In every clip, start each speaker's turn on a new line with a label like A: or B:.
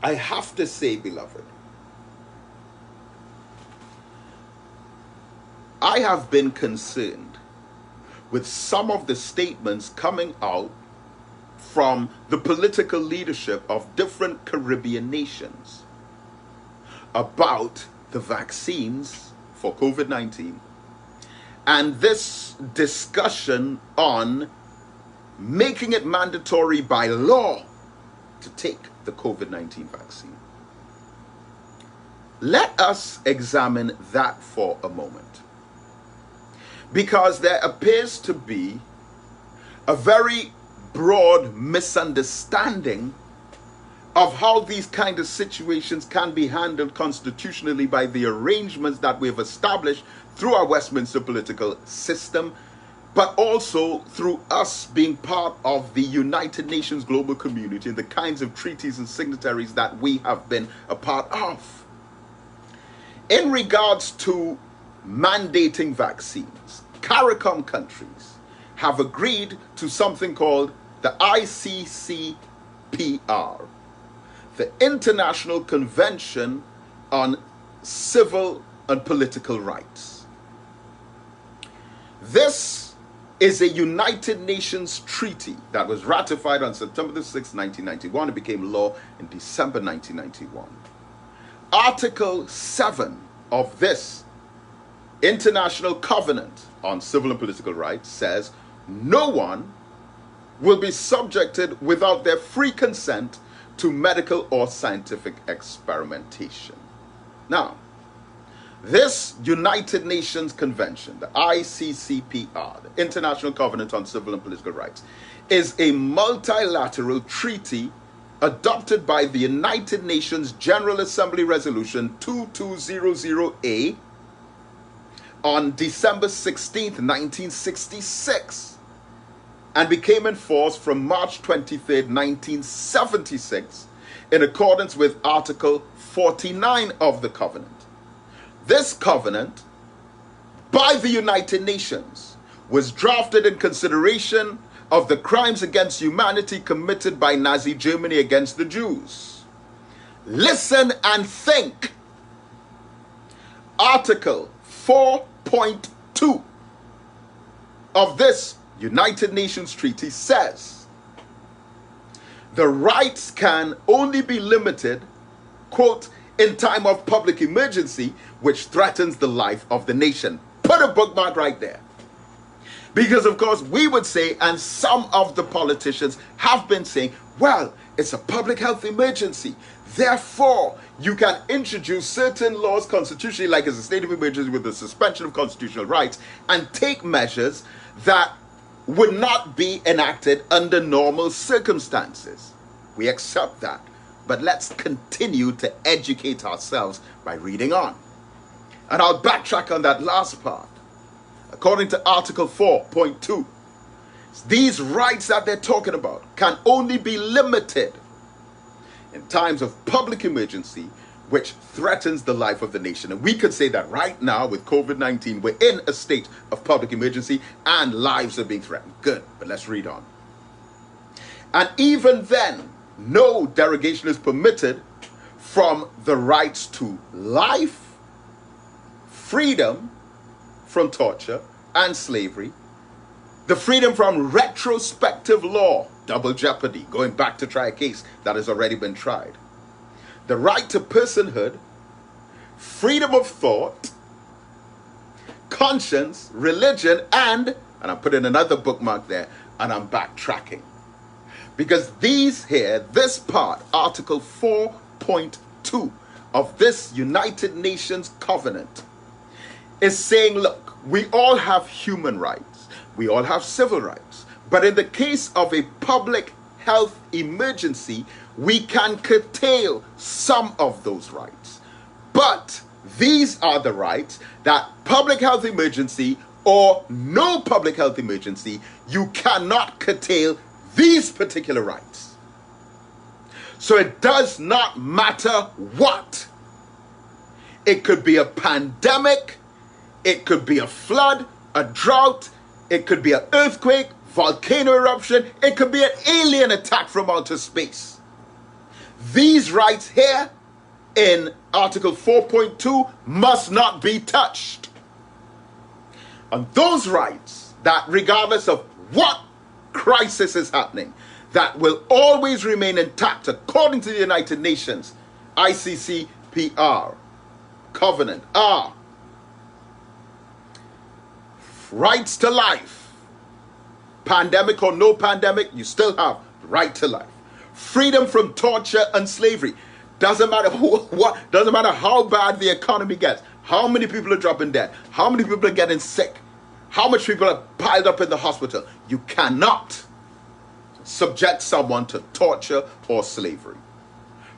A: I have to say, beloved, I have been concerned with some of the statements coming out from the political leadership of different Caribbean nations about the vaccines for COVID-19 and this discussion on making it mandatory by law to take the COVID-19 vaccine. Let us examine that for a moment, because there appears to be a very broad misunderstanding of how these kind of situations can be handled constitutionally by the arrangements that we've established through our Westminster political system, but also through us being part of the United Nations global community and the kinds of treaties and signatories that we have been a part of. In regards to mandating vaccines, CARICOM countries have agreed to something called the ICCPR, the International Convention on Civil and Political Rights. This is a United Nations treaty that was ratified on September the 6th, 1991. It became law in December 1991. Article 7 of this International Covenant on Civil and Political Rights says no one will be subjected without their free consent to medical or scientific experimentation. Now, this United Nations Convention, the ICCPR, the International Covenant on Civil and Political Rights, is a multilateral treaty adopted by the United Nations General Assembly Resolution 2200A on December 16th, 1966, and became in force from March 23rd, 1976, in accordance with Article 49 of the Covenant. This covenant, by the United Nations, was drafted in consideration of the crimes against humanity committed by Nazi Germany against the Jews. Listen and think. Article 4.2 of this United Nations treaty says the rights can only be limited, quote, in time of public emergency which threatens the life of the nation. Put a bookmark right there. Because of course we would say, and some of the politicians have been saying, well, it's a public health emergency. Therefore, you can introduce certain laws constitutionally, like as a state of emergency with the suspension of constitutional rights, and take measures that would not be enacted under normal circumstances. We accept that. But let's continue to educate ourselves by reading on. And I'll backtrack on that last part. According to Article 4.2, these rights that they're talking about can only be limited in times of public emergency which threatens the life of the nation. And we could say that right now with COVID-19, we're in a state of public emergency and lives are being threatened. Good, but let's read on. And even then, no derogation is permitted from the rights to life, freedom from torture and slavery, the freedom from retrospective law, double jeopardy, going back to try a case that has already been tried, the right to personhood, freedom of thought, conscience, religion, and I'm putting another bookmark there, and I'm backtracking. Because these here, this part, Article 4.2 of this United Nations Covenant, is saying, look, we all have human rights, we all have civil rights, but in the case of a public health emergency, we can curtail some of those rights. But these are the rights that public health emergency or no public health emergency, you cannot curtail these particular rights. So it does not matter what. It could be a pandemic, it could be a flood, a drought, it could be an earthquake, volcano eruption, it could be an alien attack from outer space. These rights here in Article 4.2 must not be touched. And those rights that, regardless of what crisis is happening, that will always remain intact according to the United Nations ICCPR covenant are rights to life. Pandemic or no pandemic, you still have right to life. Freedom from torture and slavery. Doesn't matter what, doesn't matter how bad the economy gets, how many people are dropping dead, how many people are getting sick, how much people are piled up in the hospital. You cannot subject someone to torture or slavery.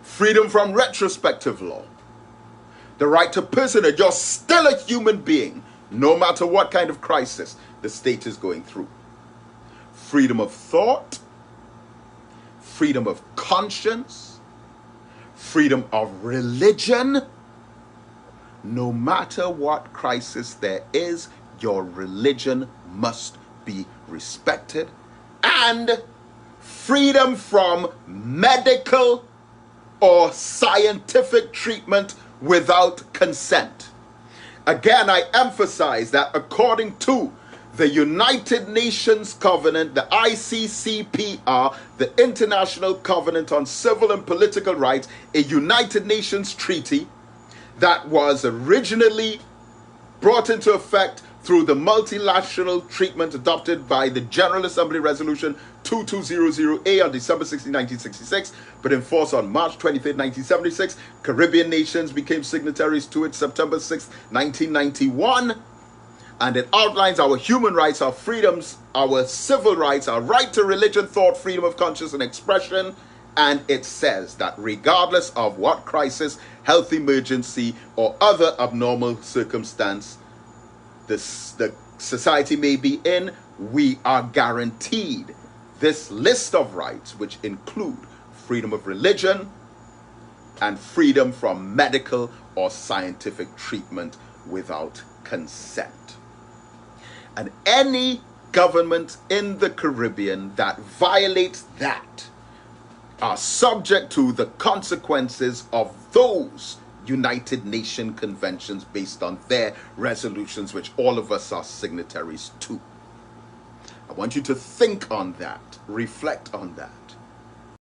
A: Freedom from retrospective law. The right to personhood. You're still a human being, no matter what kind of crisis the state is going through. Freedom of thought. Freedom of conscience. Freedom of religion. No matter what crisis there is, your religion must be respected. And freedom from medical or scientific treatment without consent. Again, I emphasize that according to the United Nations Covenant, the ICCPR, the International Covenant on Civil and Political Rights, a United Nations treaty that was originally brought into effect through the multilateral treatment adopted by the General Assembly Resolution 2200A on December 16, 1966, but in force on March 23, 1976. Caribbean nations became signatories to it September 6, 1991. And it outlines our human rights, our freedoms, our civil rights, our right to religion, thought, freedom of conscience and expression. And it says that regardless of what crisis, health emergency, or other abnormal circumstance the society may be in, we are guaranteed this list of rights, which include freedom of religion and freedom from medical or scientific treatment without consent. And any government in the Caribbean that violates that are subject to the consequences of those United Nations conventions based on their resolutions, which all of us are signatories to. I want you to think on that, reflect on that.